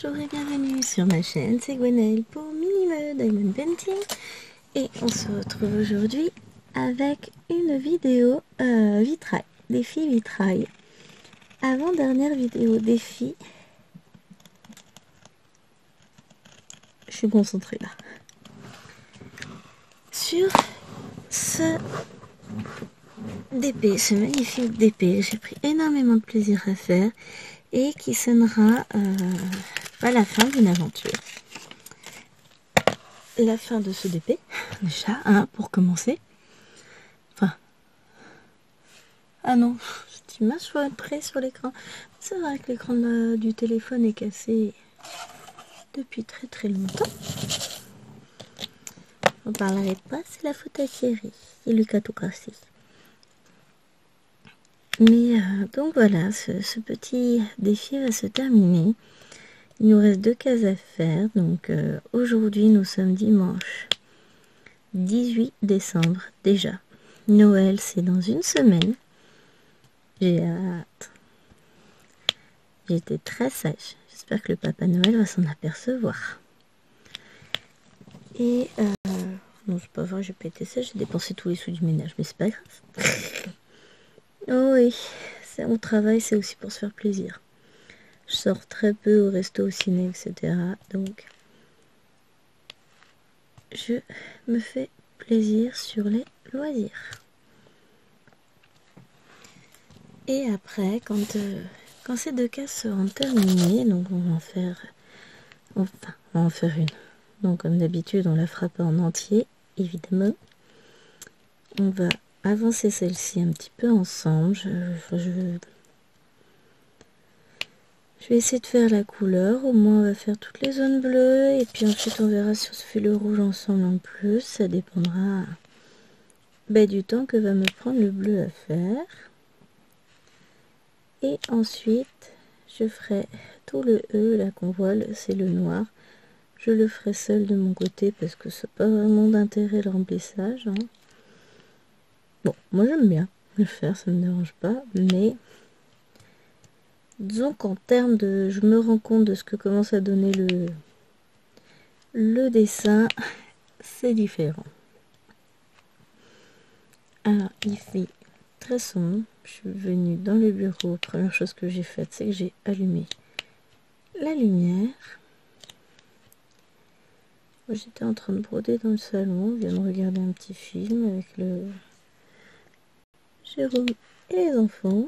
Bonjour et bienvenue sur ma chaîne, c'est Gwenaëlle pour Minime Diamond Painting. Et on se retrouve aujourd'hui avec une vidéo vitrail, défi vitrail. Avant-dernière vidéo défi. Je suis concentrée là. Sur ce DP, ce magnifique DP, j'ai pris énormément de plaisir à faire et qui sonnera à la fin d'une aventure. La fin de ce DP, déjà, hein, pour commencer. Enfin, ah non, cette image soit près sur l'écran. C'est vrai que l'écran du téléphone est cassé depuis très longtemps. On parlerait pas, c'est la faute à Thierry. C'est lui qui a tout cassé. Mais donc voilà, ce petit défi va se terminer. Il nous reste 2 cases à faire. Donc aujourd'hui, nous sommes dimanche 18 décembre déjà. Noël, c'est dans une semaine. J'ai hâte. J'ai été très sage. J'espère que le Papa Noël va s'en apercevoir. Et non, c'est pas vrai, j'ai pas été sage. J'ai dépensé tous les sous du ménage, mais c'est pas grave. Oh oui, au travail, c'est aussi pour se faire plaisir. Je sors très peu au resto, au ciné, etc. Donc, je me fais plaisir sur les loisirs. Et après, quand ces 2 cases seront terminées, donc on va en faire une. Donc comme d'habitude, on la fera pas en entier, évidemment. On va avancer celle-ci un petit peu ensemble. Je vais essayer de faire la couleur. Au moins, on va faire toutes les zones bleues. Et puis ensuite, on verra si on se fait le rouge ensemble en plus. Ça dépendra du temps que va me prendre le bleu à faire. Et ensuite, je ferai tout le E là qu'on voit, c'est le noir. Je le ferai seul de mon côté parce que ça n'a pas vraiment d'intérêt le remplissage. Hein. Bon, moi j'aime bien le faire, ça me dérange pas. Mais disons qu'en termes de... Je me rends compte de ce que commence à donner le dessin. C'est différent. Alors, il fait très sombre. Je suis venue dans le bureau. Première chose que j'ai faite, c'est que j'ai allumé la lumière. J'étais en train de broder dans le salon. Je viens de regarder un petit film avec le Jérôme et les enfants.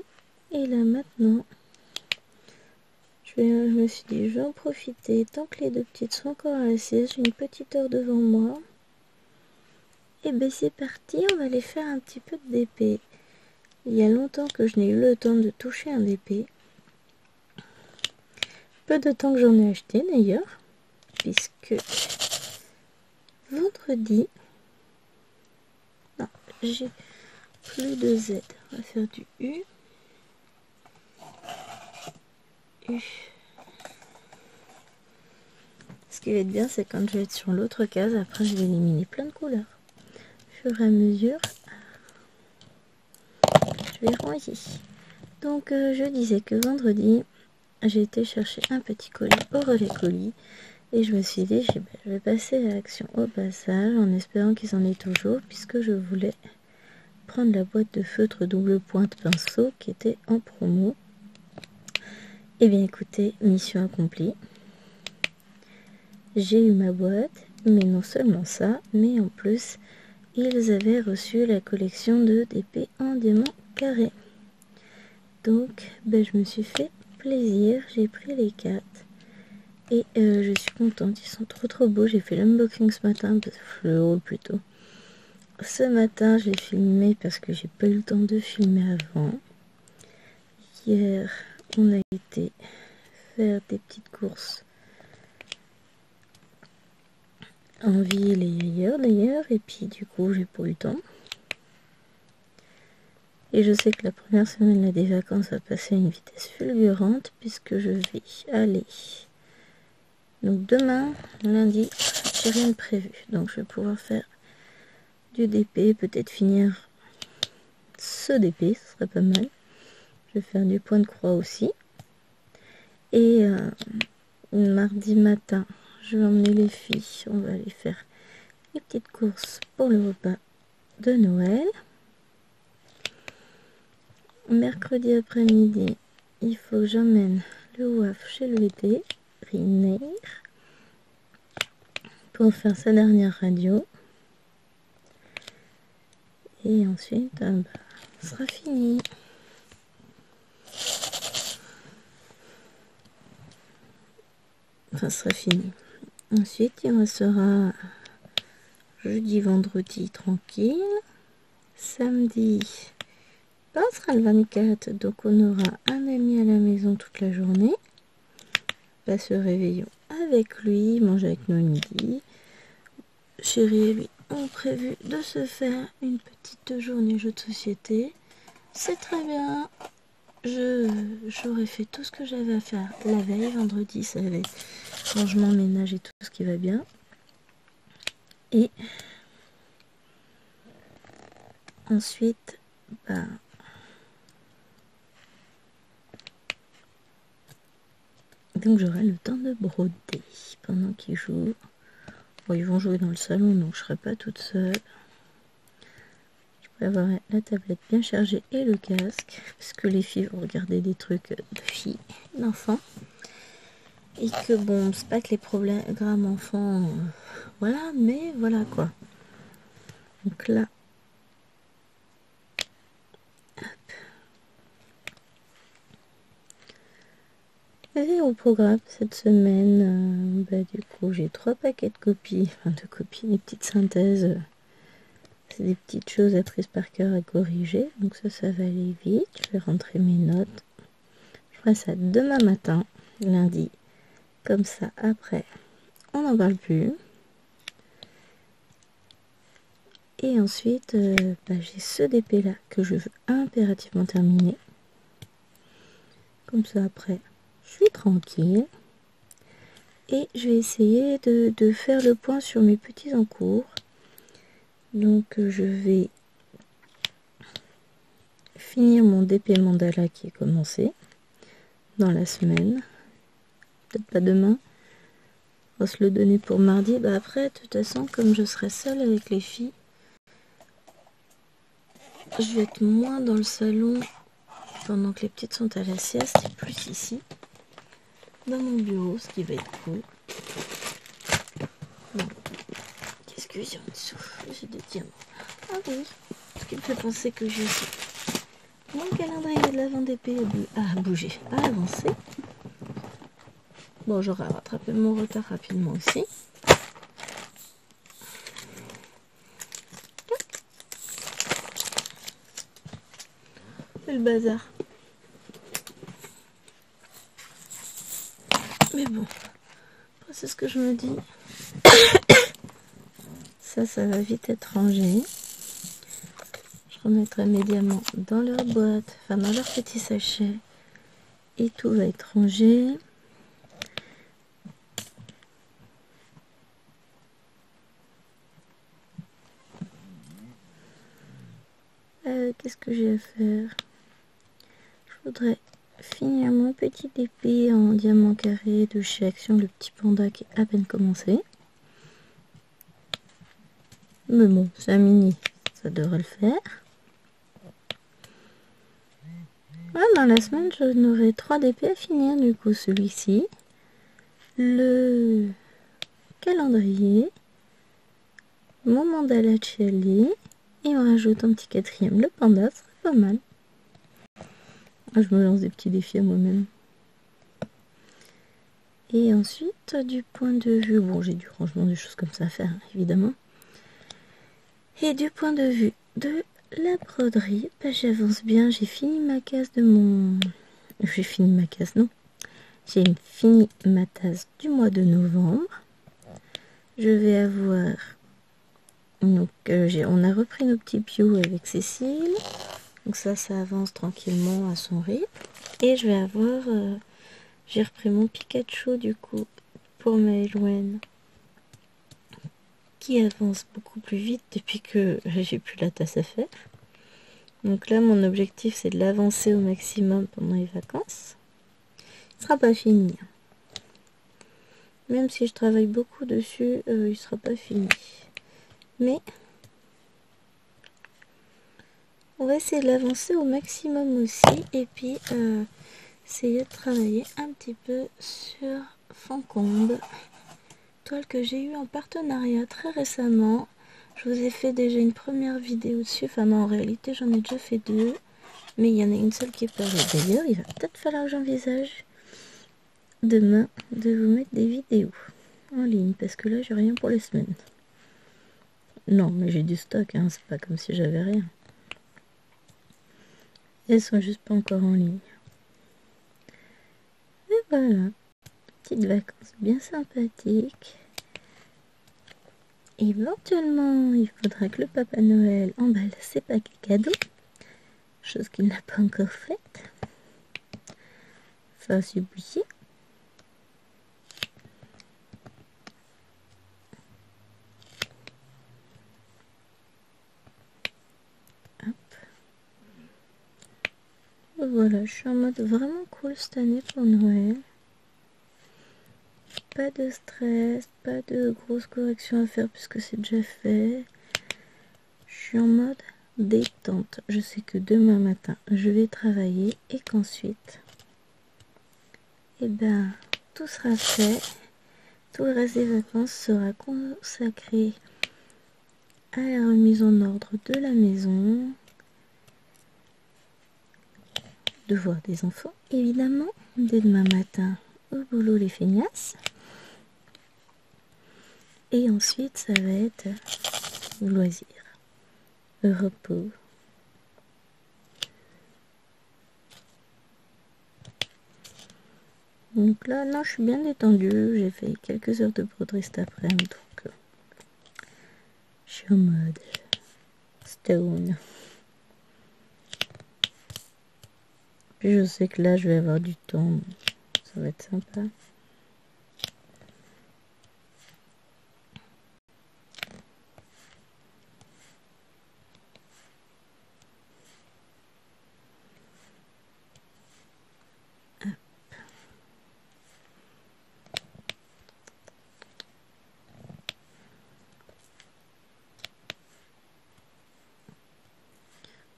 Et là maintenant, je me suis dit, je vais en profiter. Tant que les 2 petites sont encore à la sieste, j'ai une petite heure devant moi. Et ben c'est parti, on va aller faire un petit peu de DP. Il y a longtemps que je n'ai eu le temps de toucher un DP. Peu de temps que j'en ai acheté d'ailleurs, puisque vendredi, non, j'ai plus de Z. On va faire du U. U. Ce qui va être bien, c'est quand je vais être sur l'autre case, après je vais éliminer plein de couleurs. Au fur et à mesure, je vais ranger. Donc je disais que vendredi, j'ai été chercher un petit colis au relais colis. Et je me suis dit, je vais passer à l'action au passage en espérant qu'ils en aient toujours, puisque je voulais prendre la boîte de feutre double pointe pinceau qui était en promo. Et bien écoutez, mission accomplie. J'ai eu ma boîte, mais non seulement ça, mais en plus, ils avaient reçu la collection de DP en diamant carré. Donc, je me suis fait plaisir, j'ai pris les 4. Et je suis contente, ils sont trop beaux. J'ai fait l'unboxing ce matin, le haul plutôt. Ce matin, je l'ai filmé parce que j'ai pas eu le temps de filmer avant. Hier, on a été faire des petites courses en ville et ailleurs d'ailleurs. Et puis du coup, j'ai pas eu le temps. Et je sais que la première semaine là, des vacances va passer à une vitesse fulgurante puisque je vais aller. Donc demain, lundi, j'ai rien de prévu. Donc je vais pouvoir faire du DP, peut-être finir ce DP, ce serait pas mal. Je vais faire du point de croix aussi. Et mardi, mardi matin, je vais emmener les filles. On va aller faire les petites courses pour le repas de Noël. Mercredi après-midi, il faut que j'emmène le WAF chez le vétérinaire pour faire sa dernière radio. Et ensuite, ce sera fini. Enfin, ce sera fini. Ensuite, il restera jeudi, vendredi tranquille. Samedi, ce sera le 24, donc on aura un ami à la maison toute la journée. On passe le réveillon avec lui, manger avec nous à midi. Chérie et lui ont prévu de se faire une petite journée jeu de société. C'est très bien. J'aurais fait tout ce que j'avais à faire la veille. Vendredi, ça avait rangement, ménage et tout ce qui va bien. Et ensuite, donc j'aurai le temps de broder pendant qu'ils jouent. Bon, ils vont jouer dans le salon, donc je serai pas toute seule. Je prévoirai la tablette bien chargée et le casque, parce que les filles vont regarder des trucs de filles, d'enfants. Et que bon, c'est pas que les programmes enfants, voilà, mais voilà quoi. Donc là, et au programme cette semaine, du coup j'ai 3 paquets de copies, enfin de copies, des petites synthèses. C'est des petites choses apprises par cœur à corriger, donc ça va aller vite. Je vais rentrer mes notes. Je ferai ça demain matin, lundi. Comme ça, après, on n'en parle plus. Et ensuite, j'ai ce DP là que je veux impérativement terminer. Comme ça, après, je suis tranquille. Et je vais essayer de faire le point sur mes petits en cours. Donc, je vais finir mon DP mandala qui est commencé dans la semaine. Peut-être pas demain. On va se le donner pour mardi. Après, de toute façon, comme je serai seule avec les filles, je vais être moins dans le salon pendant que les petites sont à la sieste et plus ici, dans mon bureau, ce qui va être cool. Bon. Qu'est-ce que j'ai en dessous? J'ai des diamants. Ah oui, ce qui me fait penser que j'ai mon calendrier de l'avant d'épée a bougé, a avancé. Bon, j'aurai rattrapé mon retard rapidement aussi. C'est le bazar. Mais bon, c'est ce que je me dis. Ça va vite être rangé. Je remettrai mes diamants dans leur boîte, enfin dans leur petit sachet. Et tout va être rangé. Qu'est-ce que j'ai à faire? Je voudrais finir mon petit épée en diamant carré de chez Action, le petit panda qui est à peine commencé. Mais bon, c'est un mini, ça devrait le faire. Dans la semaine, je n'aurai 3 DP à finir, du coup celui-ci, le calendrier, mon mandala Chiali, et on rajoute un petit 4e, le panda, ce serait pas mal. Je me lance des petits défis à moi-même. Et ensuite, du point de vue, bon, j'ai du rangement, des choses comme ça à faire, évidemment. Et du point de vue de la broderie, j'avance bien. J'ai fini ma case de mon... J'ai fini ma case, non. J'ai fini ma tasse du mois de novembre. Je vais avoir... Donc, on a repris nos petits pious avec Cécile. Donc ça avance tranquillement à son rythme. Et je vais avoir... j'ai repris mon Pikachu, du coup, pour ma Eloine, qui avance beaucoup plus vite depuis que j'ai plus la tasse à faire. Donc là, mon objectif, c'est de l'avancer au maximum pendant les vacances. Ce sera pas fini. Même si je travaille beaucoup dessus, il sera pas fini. Mais on va essayer de l'avancer au maximum aussi. Et puis essayer de travailler un petit peu sur Fancombe. Toile que j'ai eu en partenariat très récemment. Je vous ai fait déjà une première vidéo dessus. Enfin non, en réalité j'en ai déjà fait 2. Mais il y en a une seule qui est parue. D'ailleurs, il va peut-être falloir que j'envisage demain de vous mettre des vidéos en ligne. Parce que là, j'ai rien pour les semaines. Non, mais j'ai du stock, hein. C'est pas comme si j'avais rien. Elles sont juste pas encore en ligne. Et voilà. Petites vacances bien sympathiques. Éventuellement, il faudra que le Papa Noël emballe ses paquets cadeaux. Chose qu'il n'a pas encore faite. Ça c'est oublié. Voilà, je suis en mode vraiment cool cette année pour Noël. Pas de stress, pas de grosses corrections à faire puisque c'est déjà fait. Je suis en mode détente. Je sais que demain matin, je vais travailler et qu'ensuite, eh ben, tout sera fait. Tout le reste des vacances sera consacré à la remise en ordre de la maison, devoir des enfants, évidemment, dès demain matin au boulot les feignasses. Et ensuite, ça va être loisir, repos. Donc là, non, je suis bien détendue. J'ai fait quelques heures de broderie cet après-midi, donc je suis en mode stone. Puis je sais que là, je vais avoir du temps. Ça va être sympa.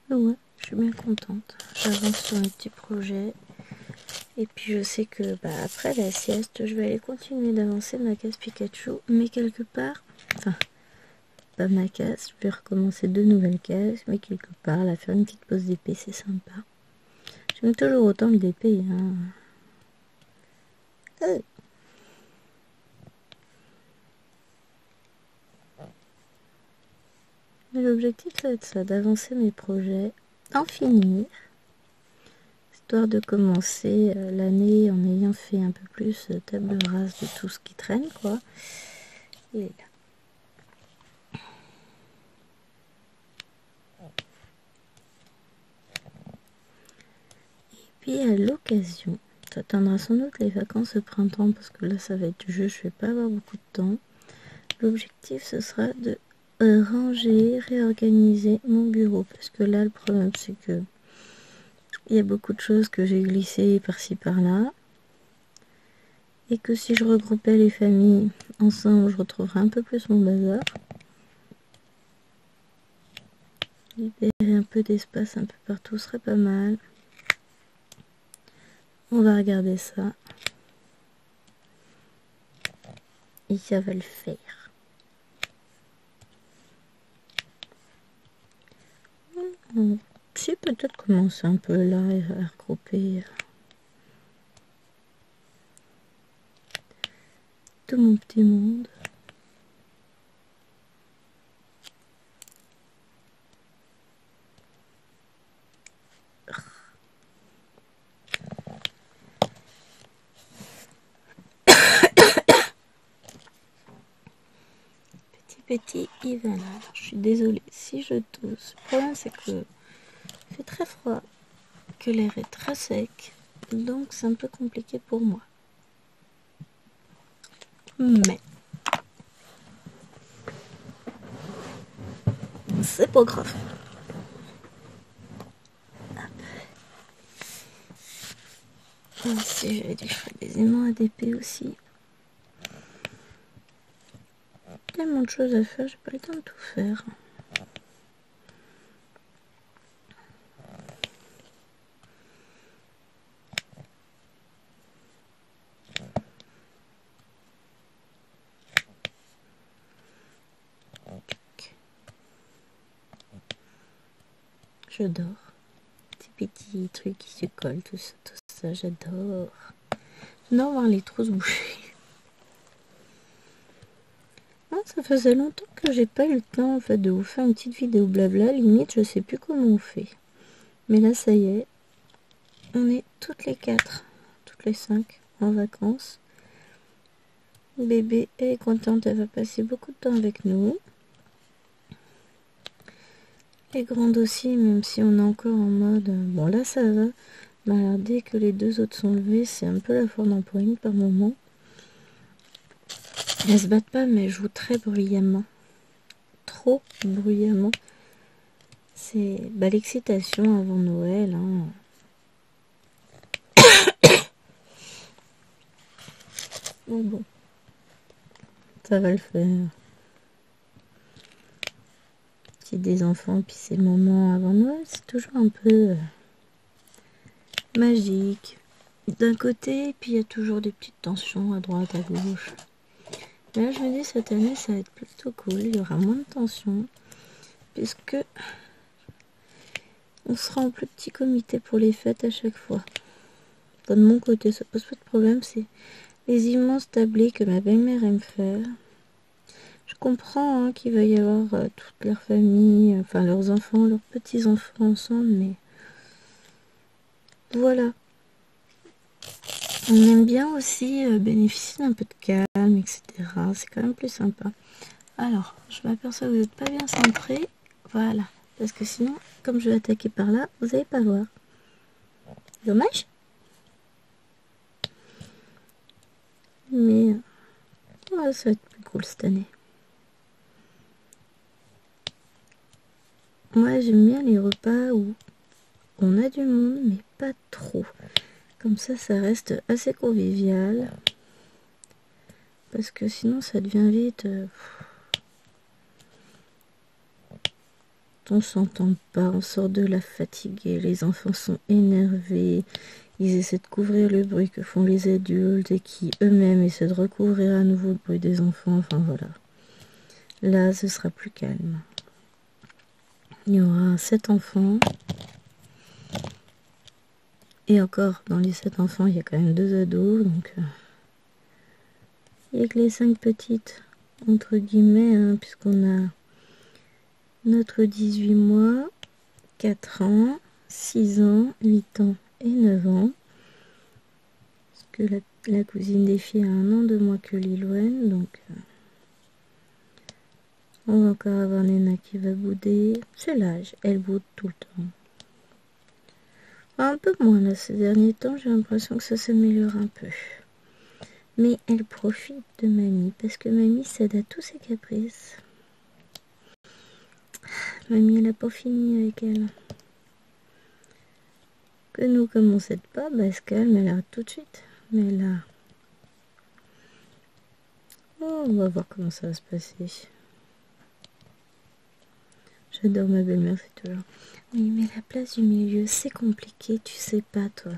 Ouais, je suis bien contente. J'avance sur mes petits projets. Et puis je sais que après la sieste, je vais aller continuer d'avancer ma case Pikachu. Mais quelque part, enfin, pas ma case, je vais recommencer 2 nouvelles cases. Mais quelque part, là, faire une petite pause d'épée, c'est sympa. J'aime toujours autant le DP. Hein. Mais l'objectif, ça va être ça, d'avancer mes projets, en finir. Histoire de commencer l'année en ayant fait un peu plus table rase de tout ce qui traîne, quoi. Il est là. Et puis à l'occasion, ça atteindra sans doute les vacances de printemps, parce que là ça va être du jeu, je vais pas avoir beaucoup de temps. L'objectif ce sera de ranger, réorganiser mon bureau, parce que là le problème c'est que il y a beaucoup de choses que j'ai glissées par-ci par-là. Et que si je regroupais les familles ensemble, je retrouverais un peu plus mon bazar. Libérer un peu d'espace un peu partout serait pas mal. On va regarder ça. Et ça va le faire. Si peut-être commencer un peu là et à regrouper tout mon petit monde. Petit Ivan, je suis désolée si je tousse. Le problème c'est que il fait très froid, que l'air est très sec, donc c'est un peu compliqué pour moi. Mais c'est pas grave. Si j'avais dû faire des aimants ADP aussi. tellement de choses à faire, j'ai pas le temps de tout faire. J'adore. Ces petits trucs qui se collent, tout ça, j'adore. J'adore voir les trous se boucher. Ah, ça faisait longtemps que j'ai pas eu le temps en fait de vous faire une petite vidéo blabla. Limite, je sais plus comment on fait. Mais là, ça y est. On est toutes les 4, toutes les 5 en vacances. Bébé est contente, elle va passer beaucoup de temps avec nous. Les grandes aussi, même si on est encore en mode... Bon, là, ça va. Mais alors, dès que les deux autres sont levés, c'est un peu la foire d'empoigne par moment. Elles se battent pas, mais elles jouent très bruyamment. Trop bruyamment. C'est l'excitation avant Noël. Hein. Bon, ça va le faire. C'est des enfants, puis c'est le moment avant Noël, c'est toujours un peu magique. D'un côté, puis il y a toujours des petites tensions à droite, à gauche. Mais là, je me dis, cette année, ça va être plutôt cool. Il y aura moins de tensions, puisque on sera en plus petit comité pour les fêtes à chaque fois. De mon côté, ça pose pas de problème, c'est les immenses tablés que ma belle-mère aime faire. Je comprends qu'il va y avoir toute leur famille, enfin leurs enfants, leurs petits-enfants ensemble, mais voilà. On aime bien aussi bénéficier d'un peu de calme, etc. C'est quand même plus sympa. Alors, je m'aperçois que vous n'êtes pas bien centré. Voilà. Parce que sinon, comme je vais attaquer par là, vous n'allez pas voir. Dommage. Mais ouais, ça va être plus cool cette année. Moi, j'aime bien les repas où on a du monde, mais pas trop. Comme ça reste assez convivial. Parce que sinon, ça devient vite... on s'entend pas, on sort de là fatigué, les enfants sont énervés, ils essaient de couvrir le bruit que font les adultes et qui eux-mêmes essaient de recouvrir à nouveau le bruit des enfants, enfin voilà. Là, ce sera plus calme. Il y aura 7 enfants. Et encore, dans les 7 enfants, il y a quand même 2 ados, donc... il n'y a que les 5 petites, entre guillemets, hein, puisqu'on a notre 18 mois, 4 ans, 6 ans, 8 ans et 9 ans. Parce que la cousine des filles a 1 an de moins que Lilouen, donc on va encore avoir Nena qui va bouder. C'est l'âge, elle boude tout le temps. Enfin, un peu moins là, ces derniers temps, j'ai l'impression que ça s'améliore un peu. Mais elle profite de mamie, parce que mamie cède à tous ses caprices. Mamie, elle n'a pas fini avec elle. Que nous, comme on cède pas, elle se calme, elle arrête tout de suite. Mais là... oh, on va voir comment ça va se passer. J'adore ma belle-mère, c'est toujours... oui, mais la place du milieu, c'est compliqué, tu sais pas, toi.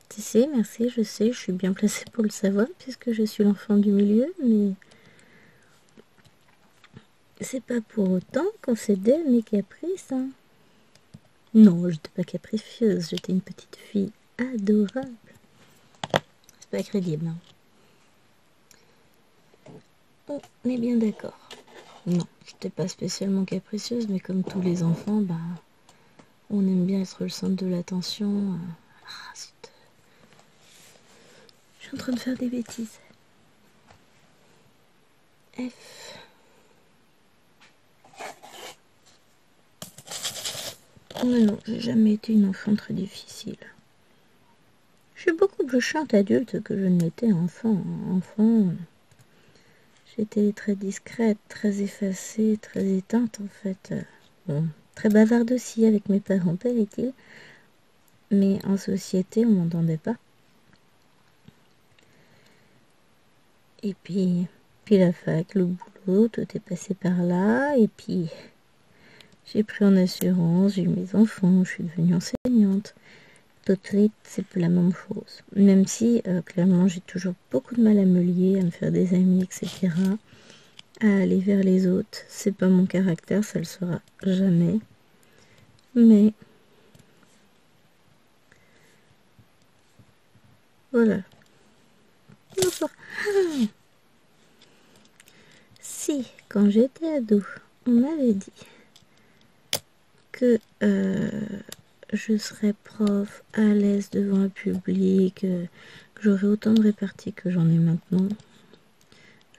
Tu sais, merci, je sais, je suis bien placée pour le savoir, puisque je suis l'enfant du milieu, mais... c'est pas pour autant qu'on cédait à mes caprices, hein. Non, j'étais pas capricieuse, j'étais une petite fille adorable. C'est pas crédible, hein. On est bien d'accord. Non, j'étais pas spécialement capricieuse, mais comme tous les enfants, on aime bien être le centre de l'attention. Ah, zut. Je suis en train de faire des bêtises. F. Mais non, j'ai jamais été une enfant très difficile. Je suis beaucoup plus chiante adulte que je ne l'étais enfant. Enfant, j'étais très discrète, très effacée, très éteinte en fait. Bon, très bavarde aussi avec mes parents, paraît-il. Mais en société, on m'entendait pas. Et puis la fac, le boulot, coup, tout est passé par là. Et puis, j'ai pris en assurance, j'ai eu mes enfants, je suis devenue enseignante. Tout de suite, c'est plus la même chose. Même si, clairement, j'ai toujours beaucoup de mal à me lier, à me faire des amis, etc. À aller vers les autres. C'est pas mon caractère, ça le sera jamais. Mais, voilà. Bonsoir. Si, quand j'étais ado, on m'avait dit que je serais prof à l'aise devant un public, que j'aurais autant de réparties que j'en ai maintenant,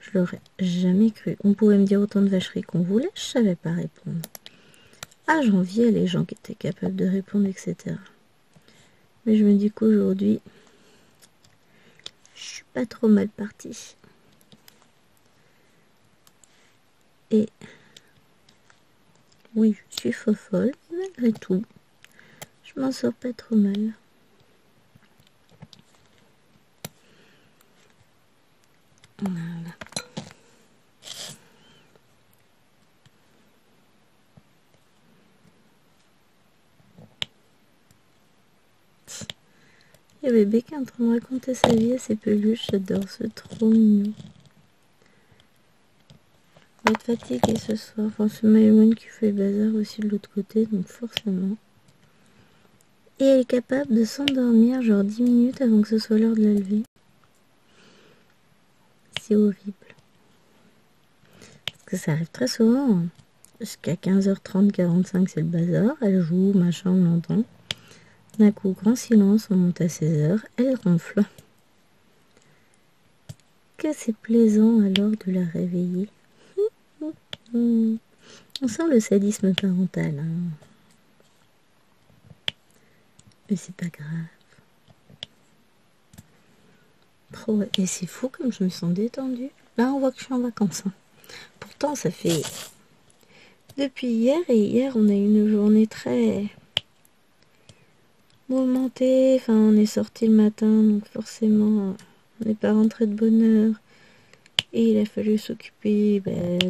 je l'aurais jamais cru. On pouvait me dire autant de vacheries qu'on voulait, je savais pas répondre. Ah, j'enviais les gens qui étaient capables de répondre, etc. Mais je me dis qu'aujourd'hui, je suis pas trop mal partie. Et oui, je suis fofolle, mais malgré tout, je m'en sors pas trop mal. Voilà. Il y a bébé qui est en train de raconter sa vie à ses peluches, j'adore, c'est trop mignon. On va être fatiguée ce soir, enfin c'est Maëlwen qui fait le bazar aussi de l'autre côté, donc forcément. Et elle est capable de s'endormir genre 10 minutes avant que ce soit l'heure de la lever. C'est horrible. Parce que ça arrive très souvent. Jusqu'à 15h30, 45 c'est le bazar, elle joue, machin, on l'entend. D'un coup, grand silence, on monte à 16h, elle ronfle. Que c'est plaisant alors de la réveiller. On sent le sadisme parental. Hein. Mais c'est pas grave. Oh, et c'est fou comme je me sens détendue. Là, on voit que je suis en vacances. Hein. Pourtant, ça fait... Depuis hier, et hier, on a eu une journée très mouvementée. Enfin, on est sorti le matin, donc forcément, on n'est pas rentré de bonne heure. Et il a fallu s'occuper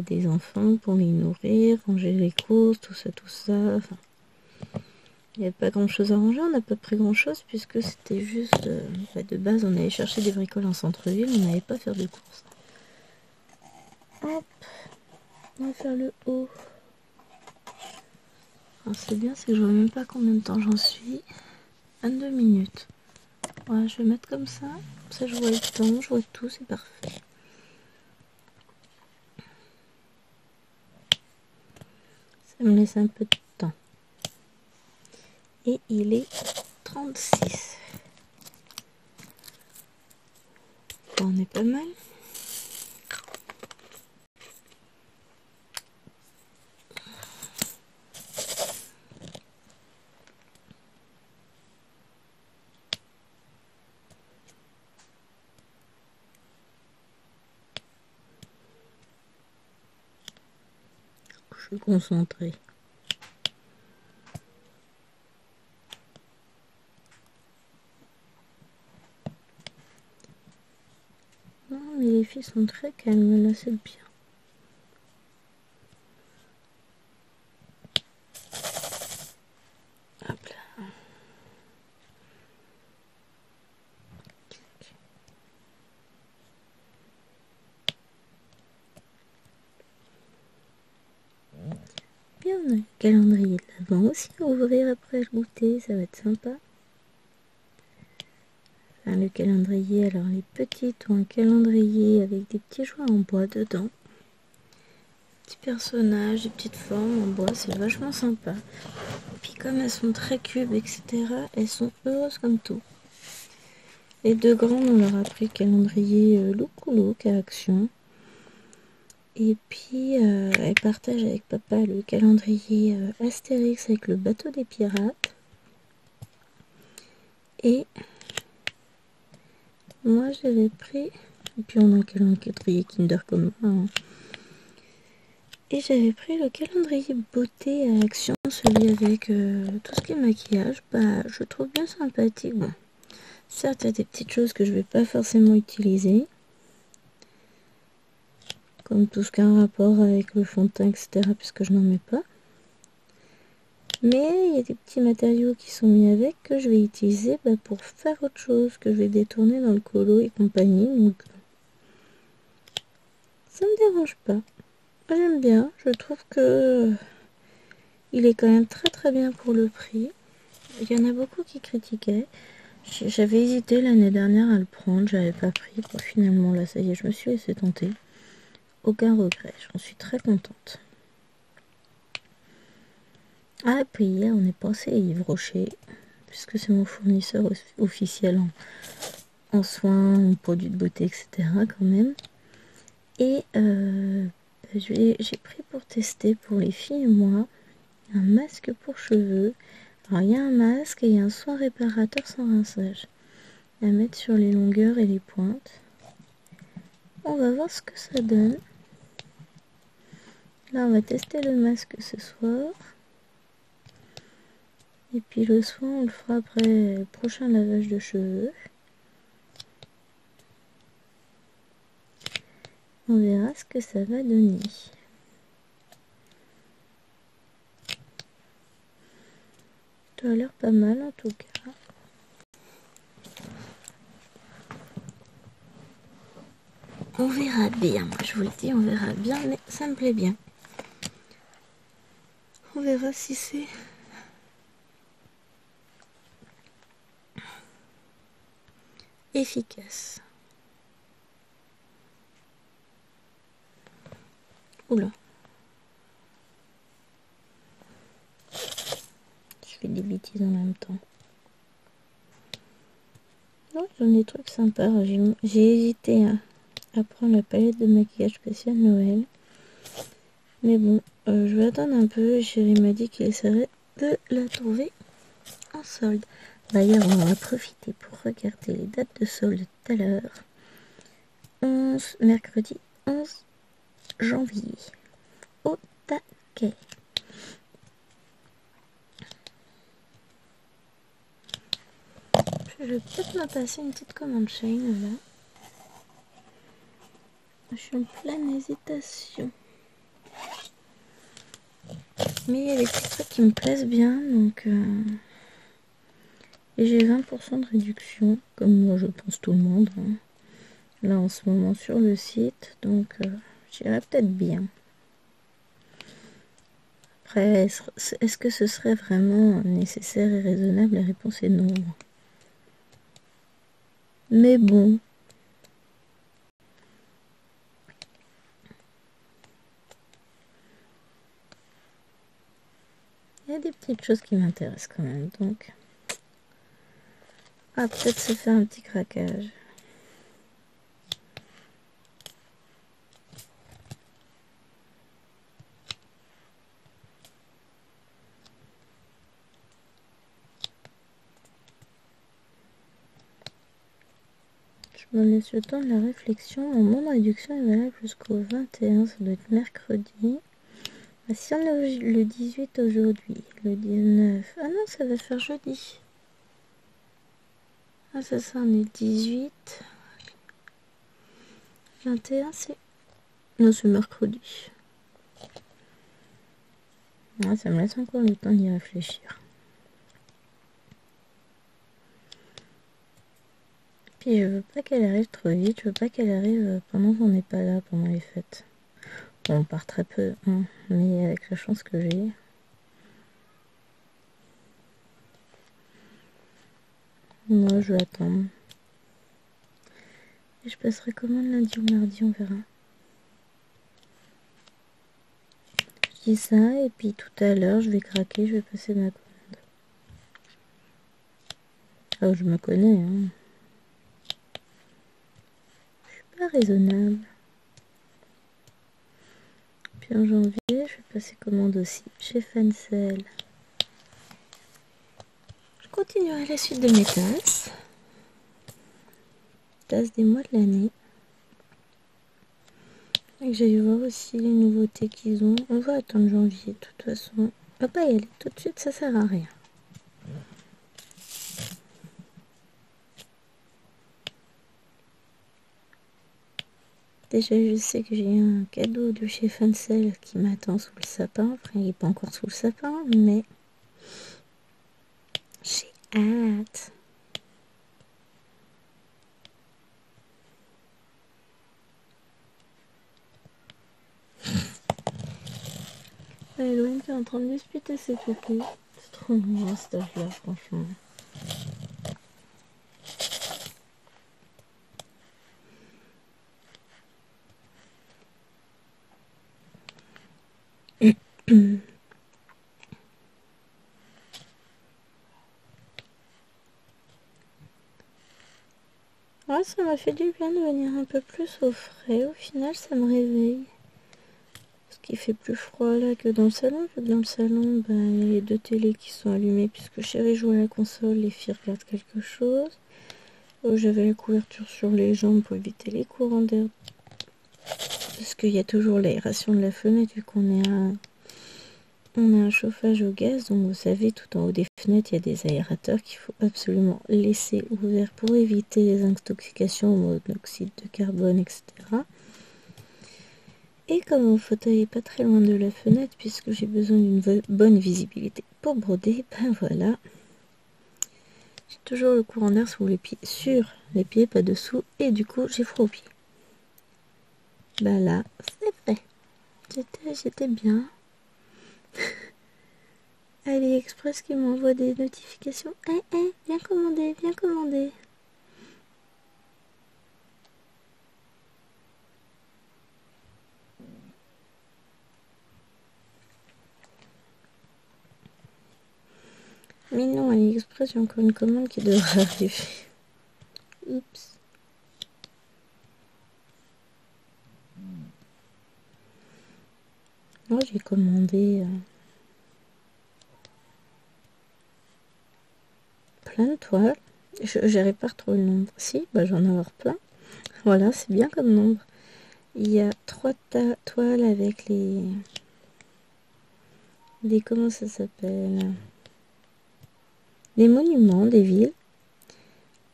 des enfants pour les nourrir, ranger les courses, tout ça, tout ça. Enfin, il n'y avait pas grand chose à ranger, on n'a pas pris grand chose puisque c'était juste de base on allait chercher des bricoles en centre-ville, on n'allait pas faire de courses. Hop, on va faire le haut. Alors c'est bien, c'est que je vois même pas combien de temps j'en suis. 22 minutes. Voilà, je vais mettre comme ça je vois le temps, je vois tout, c'est parfait. Ça me laisse un peu de temps. Et il est 36. Bon, on est pas mal. Je suis concentrée. Non, mais les filles sont très calmes, là, c'est bien. Hop là. Bien, on a le calendrier de l'avant aussi à ouvrir après le goûter, ça va être sympa. Enfin, le calendrier, alors les petites ont un calendrier avec des petits jouets en bois dedans. Petits personnages, des petites formes en bois, c'est vachement sympa. Puis comme elles sont très cubes, etc., elles sont heureuses comme tout. Les deux grandes, on leur a pris le calendrier Look ou Look à Action. Et puis, elle partage avec papa le calendrier Astérix avec le bateau des pirates. Et moi, j'avais pris... Et puis, on a un calendrier Kinder comme moi. Hein. Et j'avais pris le calendrier beauté à Action, celui avec tout ce qui est maquillage. Je trouve bien sympathique. Bon, certes, il y a des petites choses que je vais pas forcément utiliser. comme tout ce qui a un rapport avec le fond de teint, etc., puisque je n'en mets pas. Mais il y a des petits matériaux qui sont mis avec que je vais utiliser pour faire autre chose, que je vais détourner dans le colo et compagnie. Donc ça me dérange pas. J'aime bien. Je trouve que il est quand même très très bien pour le prix. Il y en a beaucoup qui critiquaient. J'avais hésité l'année dernière à le prendre, j'avais pas pris. Bon, finalement là ça y est, je me suis laissé tenter. Aucun regret, j'en suis très contente. Ah, et puis hier on est passé à Yves Rocher, puisque c'est mon fournisseur officiel en soins, en produits de beauté, etc. quand même. Et j'ai pris pour tester pour les filles et moi un masque pour cheveux. Alors il y a un masque et il y a un soin réparateur sans rinçage à mettre sur les longueurs et les pointes. On va voir ce que ça donne. Là on va tester le masque ce soir. Et puis le soin on le fera après le prochain lavage de cheveux. On verra ce que ça va donner. Ça a l'air pas mal en tout cas. On verra bien, moi je vous le dis, on verra bien, mais ça me plaît bien. On verra si c'est efficace. Oula. Je fais des bêtises en même temps. Non, j'en ai des trucs sympas. J'ai hésité à prendre la palette de maquillage spécial Noël. Mais bon, je vais attendre un peu. Chérie m'a dit qu'il essaierait de la trouver en solde. D'ailleurs, on va profiter pour regarder les dates de solde tout à l'heure. Mercredi 11 janvier. Au taquet. Je vais peut-être me passer une petite commande chaîne là. Je suis en pleine hésitation. Mais il y a des petits trucs qui me plaisent bien, donc et j'ai 20% de réduction, comme moi je pense tout le monde, hein, là en ce moment sur le site, donc j'irai peut-être bien. Après, est-ce que ce serait vraiment nécessaire et raisonnable? La réponse est non. Mais bon. Il y a des petites choses qui m'intéressent quand même, donc. Ah, peut-être se faire un petit craquage. Je me laisse le temps de la réflexion. Mon moment de réduction est valable jusqu'au 21, ça doit être mercredi. Ah, si on est le 18 aujourd'hui, le 19... Ah non, ça va faire jeudi. Ah ça, on est 18. 21, c'est... Non, c'est mercredi. Ah, ça me laisse encore le temps d'y réfléchir. Puis je veux pas qu'elle arrive trop vite, je veux pas qu'elle arrive pendant qu'on n'est pas là, pendant les fêtes. Bon, on part très peu, hein, mais avec la chance que j'ai. Moi, je vais attendre. Et je passerai commande lundi ou mardi, on verra. Je dis ça, et puis tout à l'heure, je vais craquer, je vais passer ma commande. Ah, je me connais, hein. Je suis pas raisonnable. Puis en janvier, je vais passer commande aussi chez Fancel. Je continuerai la suite de mes tasses. Tasses des mois de l'année. Et que j'aille voir aussi les nouveautés qu'ils ont. On va attendre janvier, de toute façon. On va pas y aller tout de suite, ça sert à rien. Déjà, je sais que j'ai un cadeau de chez Fancel qui m'attend sous le sapin. Enfin, il n'est pas encore sous le sapin, mais j'ai hâte. Eloïne est en train de disputer ses poupées. C'est trop mignon cet âge-là, franchement. Ouais, ça m'a fait du bien de venir un peu plus au frais. Au final, ça me réveille. Parce qu'il fait plus froid là que dans le salon. Vu que dans le salon, bah, il y a les deux télés qui sont allumées puisque chérie joue à la console, les filles regardent quelque chose. J'avais la couverture sur les jambes pour éviter les courants d'air. Parce qu'il y a toujours l'aération de la fenêtre vu qu'on est on a un chauffage au gaz. Donc vous savez, tout en haut des fenêtres, il y a des aérateurs qu'il faut absolument laisser ouverts pour éviter les intoxications au monoxyde de carbone, etc. Et comme mon fauteuil est pas très loin de la fenêtre, puisque j'ai besoin d'une bonne visibilité pour broder, ben voilà. J'ai toujours le courant d'air sur les pieds, pas dessous, et du coup j'ai froid aux pieds. Ben là, c'est vrai. J'étais bien. AliExpress qui m'envoie des notifications. Viens commander, viens commander. Mais non, AliExpress, j'ai encore une commande qui devrait arriver. Oups. Moi, j'ai commandé plein de toiles. J'arrive pas à retrouver le nombre. Si, bah j'en ai avoir plein. Voilà, c'est bien comme nombre. Il y a 3 toiles avec comment ça s'appelle, des monuments, des villes.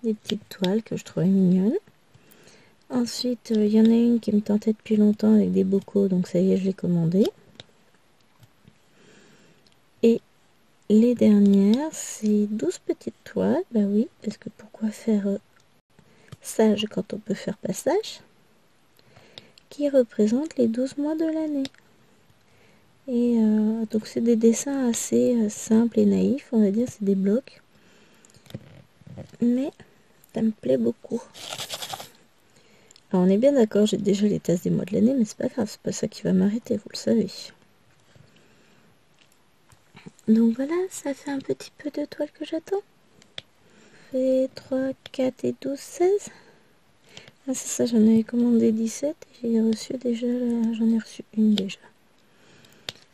Des petites toiles que je trouvais mignonnes. Ensuite, il y en a une qui me tentait depuis longtemps avec des bocaux, donc ça y est, je l'ai commandée. Et les dernières, c'est 12 petites toiles. Bah oui, parce que pourquoi faire sage quand on peut faire passage, qui représentent les 12 mois de l'année. Et donc c'est des dessins assez simples et naïfs, on va dire, c'est des blocs. Mais ça me plaît beaucoup. Alors on est bien d'accord, j'ai déjà les tasses des mois de l'année, mais c'est pas grave, c'est pas ça qui va m'arrêter, vous le savez. Donc voilà, ça fait un petit peu de toile que j'attends. Fait 3, 4 et 12, 16. Ah c'est ça, j'en avais commandé 17 et j'ai reçu déjà, j'en ai reçu une déjà.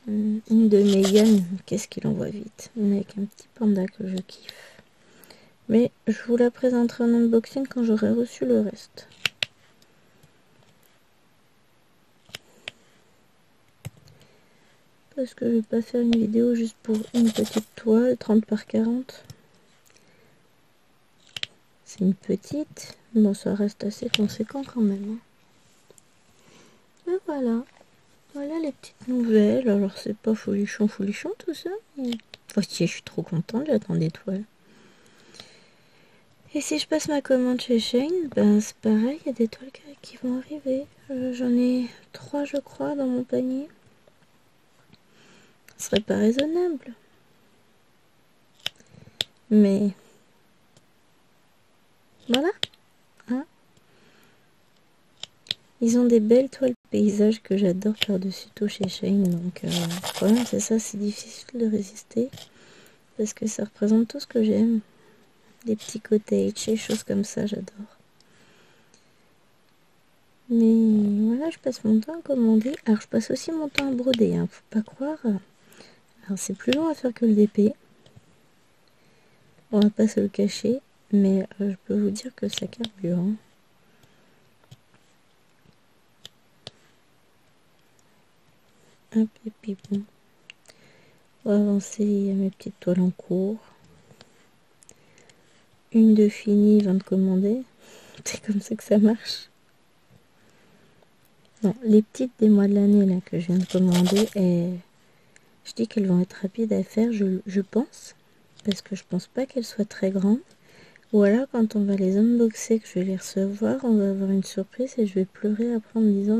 Une de Megan, qu'est-ce qu'il envoie vite. Une avec un petit panda que je kiffe. Mais je vous la présenterai en unboxing quand j'aurai reçu le reste. Parce que je vais pas faire une vidéo juste pour une petite toile, 30 par 40. C'est une petite, bon ça reste assez conséquent quand même. Et voilà. Voilà les petites nouvelles. Alors c'est pas folichon tout ça. Mais... oh si, je suis trop contente, j'attends des toiles. Et si je passe ma commande chez Shane, ben c'est pareil, il y a des toiles qui vont arriver. J'en ai 3 je crois dans mon panier. Ce serait pas raisonnable. Mais voilà. Hein, ils ont des belles toiles paysages que j'adore par-dessus tout chez Shane. Donc le problème c'est ça, c'est difficile de résister. Parce que ça représente tout ce que j'aime. Des petits cottages et choses comme ça, j'adore. Mais voilà, je passe mon temps à commander. Alors je passe aussi mon temps à broder, hein, faut pas croire. Alors c'est plus long à faire que le DP. On va pas se le cacher. Mais je peux vous dire que ça carbure. Hein. Hop, et puis bon. On va avancer à mes petites toiles en cours. Une de finie, 20 de commandée. C'est comme ça que ça marche. Bon, les petites des mois de l'année là que je viens de commander, je dis qu'elles vont être rapides à faire, je pense. Parce que je pense pas qu'elles soient très grandes. Ou alors quand on va les unboxer, que je vais les recevoir, on va avoir une surprise et je vais pleurer après en me disant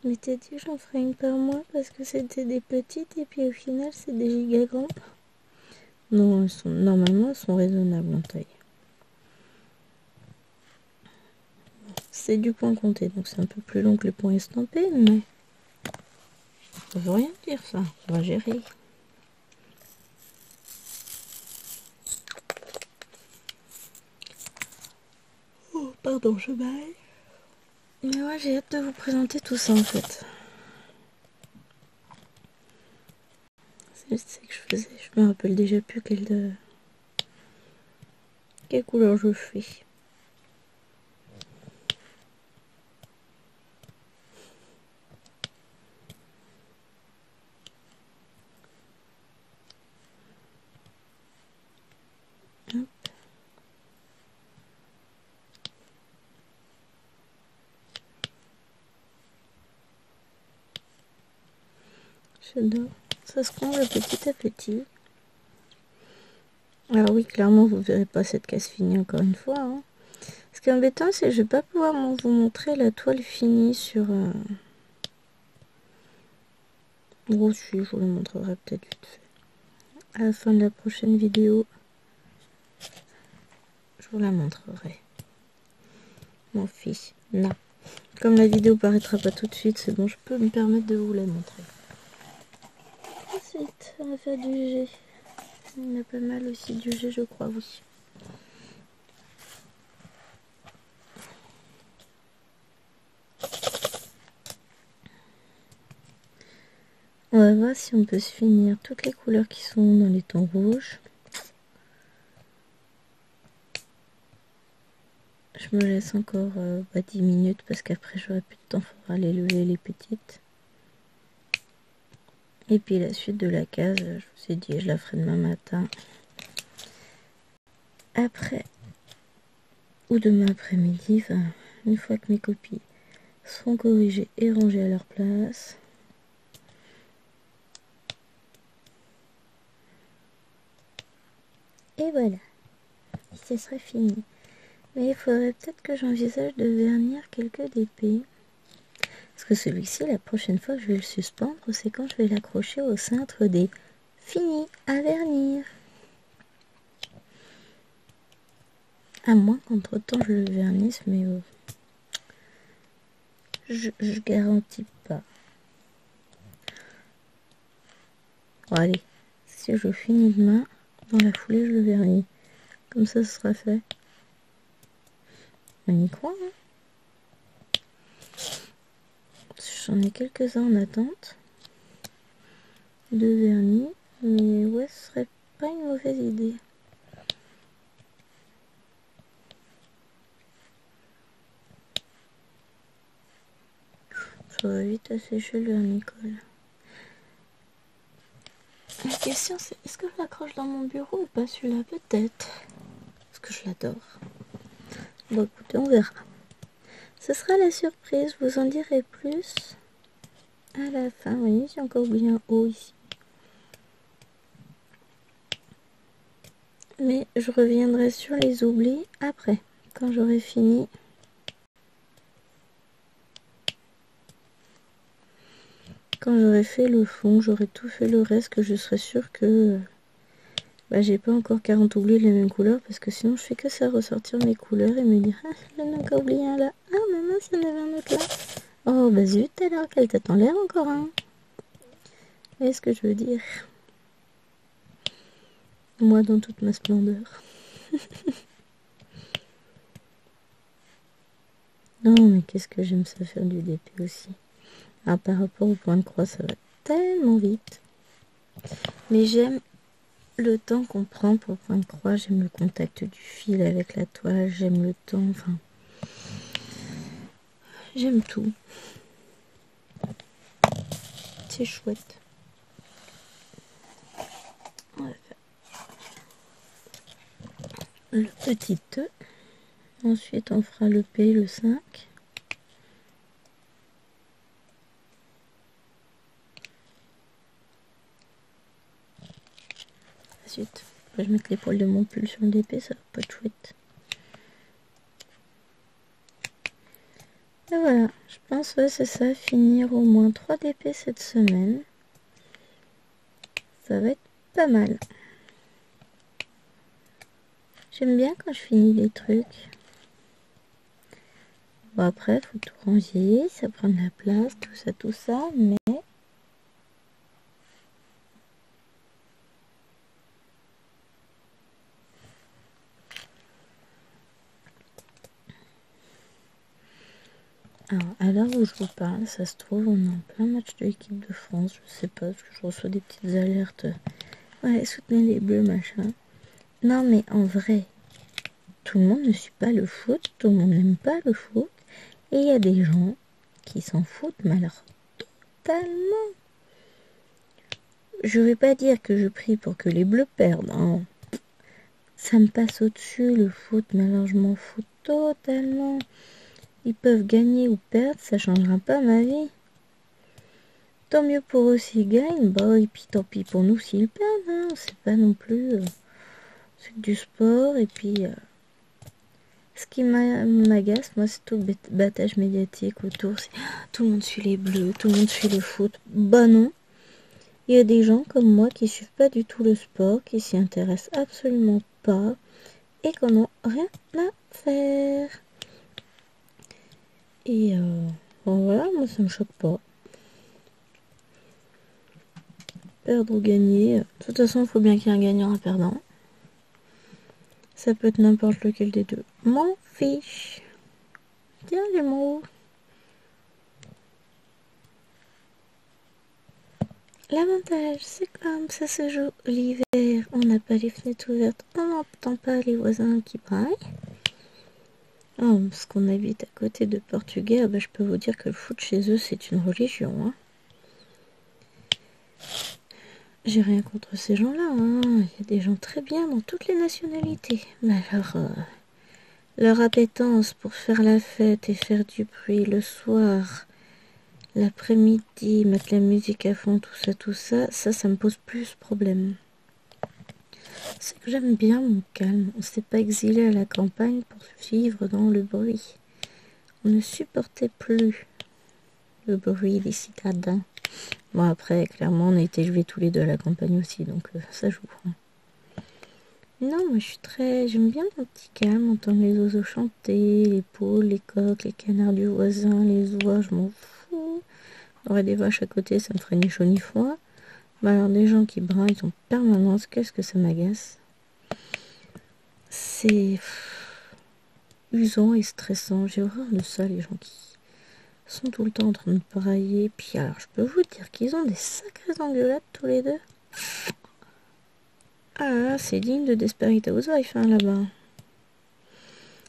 mais t'as dit que j'en ferais une par mois parce que c'était des petites et puis au final c'est des giga grands. Non, normalement elles sont raisonnables en taille. C'est du point compté, donc c'est un peu plus long que les points estampés, mais ça veut rien dire ça, on va gérer. Oh, pardon, je baille. Mais ouais, j'ai hâte de vous présenter tout ça en fait. C'est que je faisais, je me rappelle déjà plus quelle couleur je fais. Hop. J'adore. Ça se comble petit à petit. Alors oui, clairement, vous verrez pas cette case finie encore une fois. Hein. Ce qui est embêtant, c'est que je vais pas pouvoir vous montrer la toile finie sur... Bon, si, je vous la montrerai peut-être vite fait. À la fin de la prochaine vidéo, je vous la montrerai. Mon fils, non. Comme la vidéo paraîtra pas tout de suite, c'est bon, je peux me permettre de vous la montrer. Ensuite, on va faire du G. Il y en a pas mal aussi du G, je crois, oui. On va voir si on peut se finir toutes les couleurs qui sont dans les tons rouges. Je me laisse encore 10 minutes parce qu'après j'aurai plus de temps, faudra aller lever les petites. Et puis la suite de la case, je vous ai dit, je la ferai demain matin. Après, ou demain après-midi, enfin, une fois que mes copies seront corrigées et rangées à leur place. Et voilà, ce sera fini. Mais il faudrait peut-être que j'envisage de vernir quelques DP. Parce que celui-ci, la prochaine fois que je vais le suspendre, c'est quand je vais l'accrocher au cintre des finis à vernir. À moins qu'entre temps je le vernisse, mais je garantis pas. Bon, allez, si je finis demain, dans la foulée je le vernis. Comme ça ce sera fait. On y croit, hein. J'en ai quelques-uns en attente de vernis, mais ouais, ce serait pas une mauvaise idée. Ça va vite à sécher le vernis-colle. La question c'est, est-ce que je l'accroche dans mon bureau ou pas celui-là? Peut-être. Parce que je l'adore. Bon écoutez, on verra. Ce sera la surprise, je vous en dirai plus à la fin. Vous voyez, j'ai encore oublié un haut ici. Mais je reviendrai sur les oublis après, quand j'aurai fini. Quand j'aurai fait le fond, j'aurai tout fait le reste, que je serai sûre que j'ai pas encore 40 oublis de la même couleur, parce que sinon je fais que ça ressortir mes couleurs et me dire ah, j'en ai encore oublié un là, ah maman, ça en avait un autre là. Oh bah zut alors, quelle tête en l'air encore un. Vous voyez ce que je veux dire? Moi dans toute ma splendeur. Non mais qu'est-ce que j'aime ça faire du DP aussi. Ah, par rapport au point de croix, ça va tellement vite. Mais j'aime le temps qu'on prend pour le point de croix. J'aime le contact du fil avec la toile. J'aime le temps. Enfin, j'aime tout. C'est chouette. On va faire le petit E. Ensuite, on fera le P, le 5. suite. Je vais mettre les poils de mon pull sur le DP, ça va pas être chouette. Et voilà, je pense que c'est ça, finir au moins 3 DP cette semaine. Ça va être pas mal. J'aime bien quand je finis les trucs. Bon après, faut tout ranger, ça prend de la place, tout ça, mais... Alors, à l'heure où je vous parle, ça se trouve, on est en plein match de l'équipe de France. Je sais pas, parce que je reçois des petites alertes. Ouais, soutenez les bleus, machin. Non, mais en vrai, tout le monde ne suit pas le foot, tout le monde n'aime pas le foot. Et il y a des gens qui s'en foutent, mais alors totalement. Je vais pas dire que je prie pour que les bleus perdent, hein. Ça me passe au-dessus, le foot, mais alors je m'en fous totalement. Ils peuvent gagner ou perdre, ça changera pas ma vie. Tant mieux pour eux s'ils gagnent, bah, et puis tant pis pour nous s'ils perdent, hein. C'est pas non plus... c'est du sport, et puis... ce qui m'agace, moi, c'est tout le battage médiatique autour. C'est tout le monde suit les bleus, tout le monde suit le foot. Bah non. Il y a des gens comme moi qui suivent pas du tout le sport, qui s'y intéressent absolument pas, et qui n'en ont rien à faire. Et bon, voilà, moi ça me choque pas. Perdre ou gagner, de toute façon il faut bien qu'il y ait un gagnant et un perdant. Ça peut être n'importe lequel des deux. M'en fiche. Tiens les mots. L'avantage, c'est comme ça se joue l'hiver, on n'a pas les fenêtres ouvertes, on n'entend pas les voisins qui braillent. Oh, parce qu'on habite à côté de Portugais, bah, je peux vous dire que le foot chez eux, c'est une religion, hein. J'ai rien contre ces gens-là, hein. Il y a des gens très bien dans toutes les nationalités. Mais alors, leur appétence pour faire la fête et faire du bruit le soir, l'après-midi, mettre la musique à fond, tout ça, ça me pose plus problème. C'est que j'aime bien mon calme. On s'est pas exilé à la campagne pour vivre dans le bruit. On ne supportait plus le bruit des citadins. Bon après, clairement, on a été élevés tous les deux à la campagne aussi, donc ça joue. Non, moi j'aime bien mon petit calme, entendre les oiseaux chanter, les poules, les coqs, les canards du voisin, les oies, je m'en fous. Il y aurait des vaches à côté, ça me ferait ni chaud ni froid. Mais alors des gens qui braillent en permanence, qu'est-ce que ça m'agace. C'est usant et stressant. J'ai horreur de ça, les gens qui sont tout le temps en train de brailler. Puis alors, je peux vous dire qu'ils ont des sacrées engueulades tous les deux. Ah là, c'est digne de Desperate Housewives, hein, là-bas.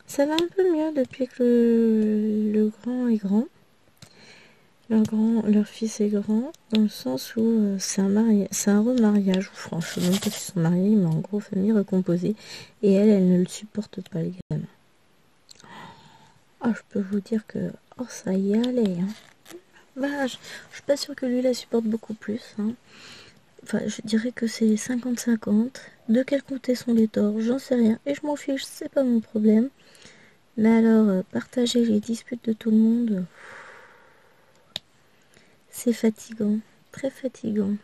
Ça va un peu mieux depuis que le grand est grand. Leur fils est grand, dans le sens où c'est un remariage, ou franchement, même pas qu'ils sont mariés, mais en gros, famille recomposée. Et elle ne le supporte pas, les gamins. Oh, je peux vous dire que... oh, ça y allait, hein. Bah, je suis pas sûre que lui la supporte beaucoup plus, hein. Enfin, je dirais que c'est 50-50. De quel côté sont les torts, j'en sais rien. Et je m'en fiche, c'est pas mon problème. Mais alors, partager les disputes de tout le monde, c'est fatigant. Très fatigant.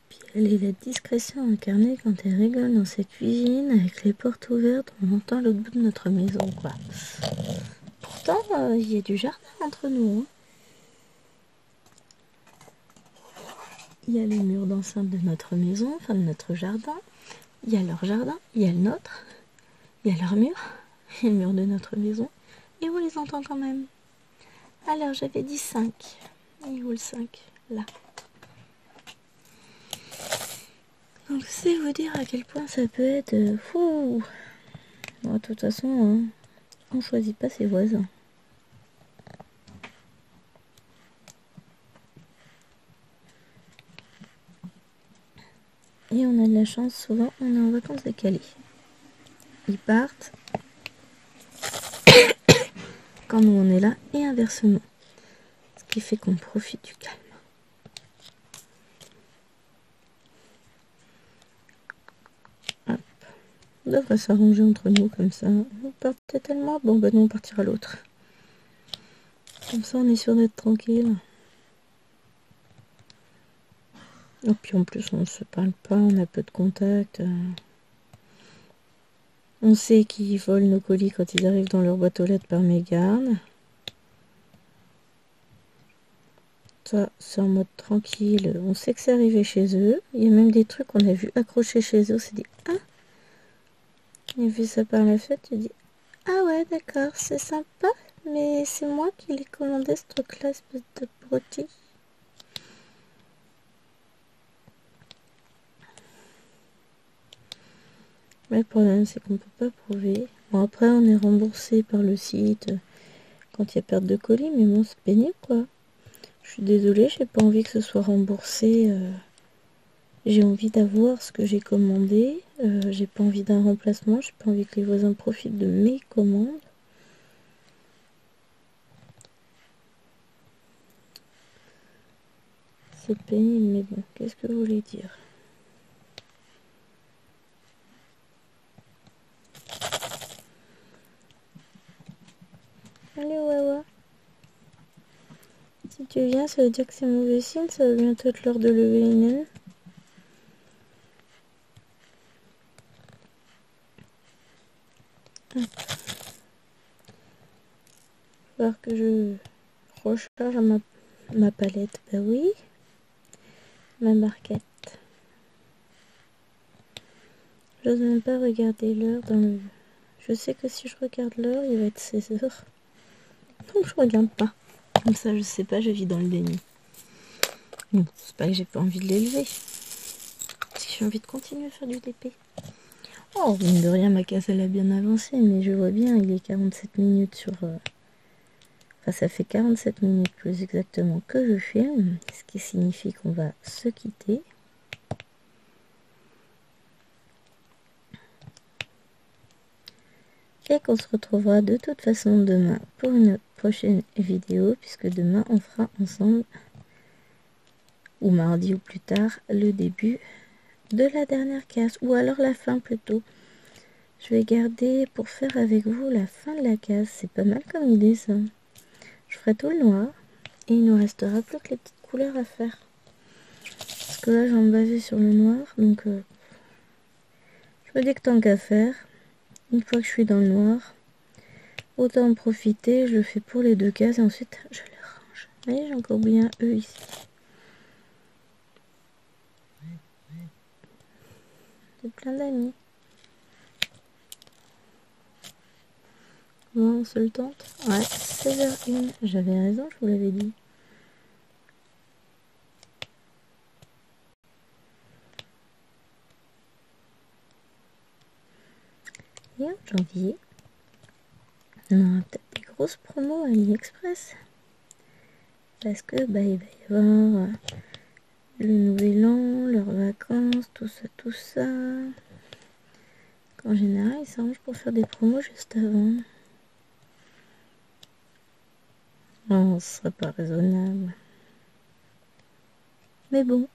Puis elle est la discrétion incarnée quand elle rigole dans cette cuisine avec les portes ouvertes, on entend l'autre bout de notre maison, quoi. Pourtant, il y a du jardin entre nous, hein. Il y a les murs d'enceinte de notre maison, enfin de notre jardin. Il y a leur jardin, il y a le nôtre, il y a leur mur, et le mur de notre maison. Et on les entend quand même. Alors j'avais dit 5. Et où le 5? Là. Donc c'est vous dire à quel point ça peut être fou. Bon, de toute façon, hein, on choisit pas ses voisins. Et on a de la chance, souvent on est en vacances décalées. Ils partent quand nous on est là et inversement. Ce qui fait qu'on profite du calme. On devrait s'arranger entre nous comme ça. Vous partez tellement, bon ben nous on partira l'autre. Comme ça on est sûr d'être tranquille. Et puis en plus on ne se parle pas, on a peu de contact. On sait qu'ils volent nos colis quand ils arrivent dans leur boîte aux lettres par mégarde. Ça, c'est en mode tranquille. On sait que c'est arrivé chez eux. Il y a même des trucs qu'on a vu accrochés chez eux. On s'est dit, ah, j'ai vu ça par la fête. Tu dis, ah ouais, d'accord, c'est sympa. Mais c'est moi qui l'ai commandé ce truc-là, espèce de brotis. Mais le problème, c'est qu'on peut pas prouver. Bon, après, on est remboursé par le site quand il y a perte de colis. Mais bon, c'est pénible, quoi. Je suis désolée, j'ai pas envie que ce soit remboursé. J'ai envie d'avoir ce que j'ai commandé. J'ai pas envie d'un remplacement. J'ai pas envie que les voisins profitent de mes commandes. C'est pénible, mais bon, qu'est-ce que vous voulez dire? Allez, Wawa. Si tu viens, ça veut dire que c'est mauvais signe. Ça va bientôt être l'heure de lever les naines. Il va falloir que je recharge ma palette. Bah oui. Ma barquette. J'ose même pas regarder l'heure dans le... Je sais que si je regarde l'heure, il va être 16h. Donc je regarde pas. Comme ça, je sais pas, je vis dans le déni. Bon, c'est pas que j'ai pas envie de l'élever. C'est que j'ai envie de continuer à faire du DP. Oh, mine de rien, ma casse, elle a bien avancé, mais je vois bien, il est 47 minutes sur... Enfin, ça fait 47 minutes plus exactement que je filme, ce qui signifie qu'on va se quitter. Et qu'on se retrouvera de toute façon demain pour une prochaine vidéo, puisque demain on fera ensemble, ou mardi ou plus tard, le début de la dernière case, ou alors la fin plutôt. Je vais garder pour faire avec vous la fin de la case, c'est pas mal comme idée ça. Je ferai tout le noir, et il nous restera plus que les petites couleurs à faire. Parce que là j'en me basais sur le noir, donc je me dis que tant qu'à faire, une fois que je suis dans le noir, autant en profiter, je le fais pour les deux cases et ensuite je les range. Vous voyez, j'ai encore oublié un E ici. J'ai plein d'amis. Bon, on se le tente. Ouais, 16h01. J'avais raison, je vous l'avais dit. Et en janvier, on aura peut-être des grosses promos à AliExpress. Parce que bah, il va y avoir le nouvel an, leurs vacances, tout ça, tout ça. En général, ils s'arrangent pour faire des promos juste avant. Non, ce serait pas raisonnable. Mais bon.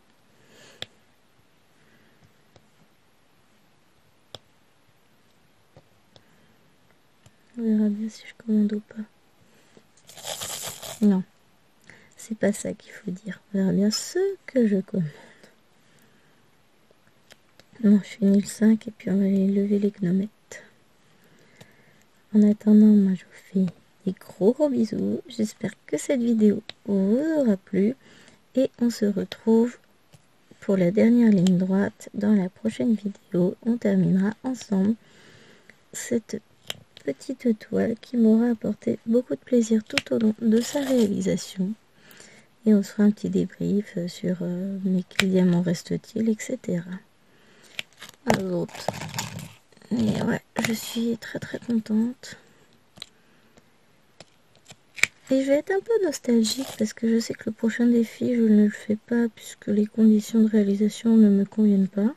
On verra bien si je commande ou pas. Non. C'est pas ça qu'il faut dire. On verra bien ce que je commande. Non, je finis le 5 et puis on va aller lever les gnomettes. En attendant, moi je vous fais des gros bisous. J'espère que cette vidéo vous aura plu. Et on se retrouve pour la dernière ligne droite dans la prochaine vidéo. On terminera ensemble cette petite toile qui m'aura apporté beaucoup de plaisir tout au long de sa réalisation. Et on se fera un petit débrief sur mais quel diamant reste-t-il, etc. Et ouais, je suis très très contente. Et je vais être un peu nostalgique parce que je sais que le prochain défi, je ne le fais pas puisque les conditions de réalisation ne me conviennent pas.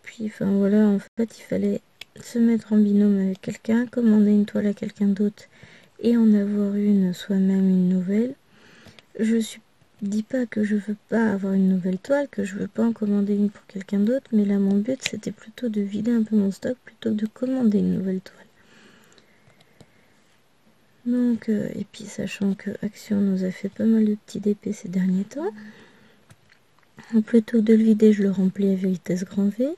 Puis, enfin voilà, en fait, il fallait se mettre en binôme avec quelqu'un, commander une toile à quelqu'un d'autre et en avoir une soi-même, une nouvelle. Je suis dis pas que je veux pas avoir une nouvelle toile, que je veux pas en commander une pour quelqu'un d'autre, mais là mon but c'était plutôt de vider un peu mon stock plutôt que de commander une nouvelle toile. Donc, et puis sachant que Action nous a fait pas mal de petits DP ces derniers temps, plutôt que de le vider, je le remplis à vitesse grand V.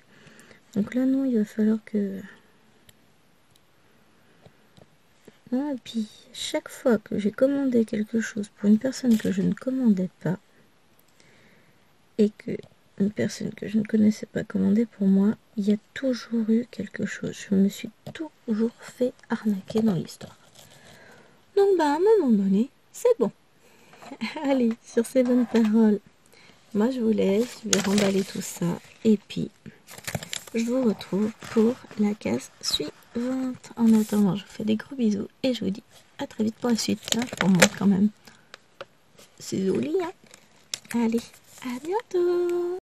Donc là non, il va falloir que... Non, et puis chaque fois que j'ai commandé quelque chose pour une personne que je ne commandais pas, et que une personne que je ne connaissais pas commandait pour moi, il y a toujours eu quelque chose. Je me suis toujours fait arnaquer dans l'histoire. Donc bah à un moment donné, c'est bon. Allez, sur ces bonnes paroles, moi je vous laisse, je vais remballer tout ça. Et puis, je vous retrouve pour la case suivante. En attendant, je vous fais des gros bisous et je vous dis à très vite pour la suite. Hein, je vous remontre quand même. C'est joli, hein. Allez, à bientôt.